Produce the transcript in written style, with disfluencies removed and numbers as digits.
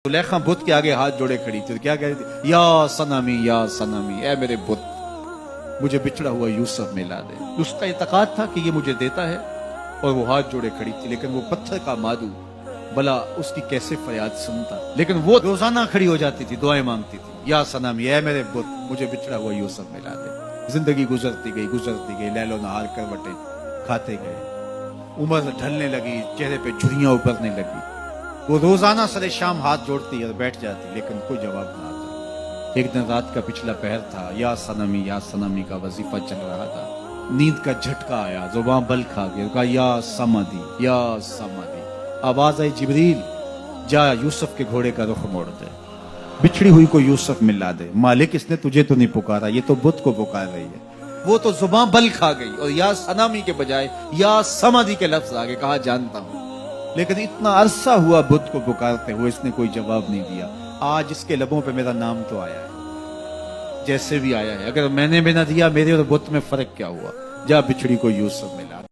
زلیخا بت کے آگے ہاتھ جوڑے کھڑی تھی، کیا کہتی تھی؟ یا سنمی، اے میرے بت، مجھے بچھڑا ہوا یوسف ملا دے۔ اس کا اعتقاد تھا کہ یہ مجھے دیتا ہے، اور وہ ہاتھ جوڑے کھڑی تھی، لیکن وہ پتھر کا مادو بلا اس کی کیسے فریاد سنتا، لیکن وہ روزانہ کھڑی ہو جاتی تھی، دعائیں مانگتی تھی، یا سنمی، اے میرے بت، مجھے بچھڑا ہوا یوسف ملا دے۔ زندگی گزرتی گئی، لیل و نہار کروٹیں کھاتے گئے، عمر ڈھلنے لگی، چہرے پہ جھریاں ابھرنے لگی، وہ روزانہ سر شام ہاتھ جوڑتی اور بیٹھ جاتی، لیکن کوئی جواب نہ آتا۔ ایک دن رات کا پچھلا پہر تھا، یا سنمی کا وظیفہ چل رہا تھا، نیند کا جھٹکا آیا، زبان بل کھا گیا، کہا یا سمدی۔ آواز آئی، جبریل جا یوسف کے گھوڑے کا رخ موڑ دے، بچھڑی ہوئی کو یوسف ملا دے۔ مالک اس نے تجھے تو نہیں پکارا، یہ تو بت کو پکار رہی ہے۔ وہ تو زبان بل کھا گئی اور یا سنمی کے بجائے یا سمدی کے لفظ آگے، کہا جانتا ہوں، لیکن اتنا عرصہ ہوا بت کو پکارتے ہوئے، اس نے کوئی جواب نہیں دیا۔ آج اس کے لبوں پہ میرا نام تو آیا ہے، جیسے بھی آیا ہے، اگر میں نے بھی نہ دیا، میرے اور بت میں فرق کیا ہوا؟ جا بچھڑی کو یوسف ملا۔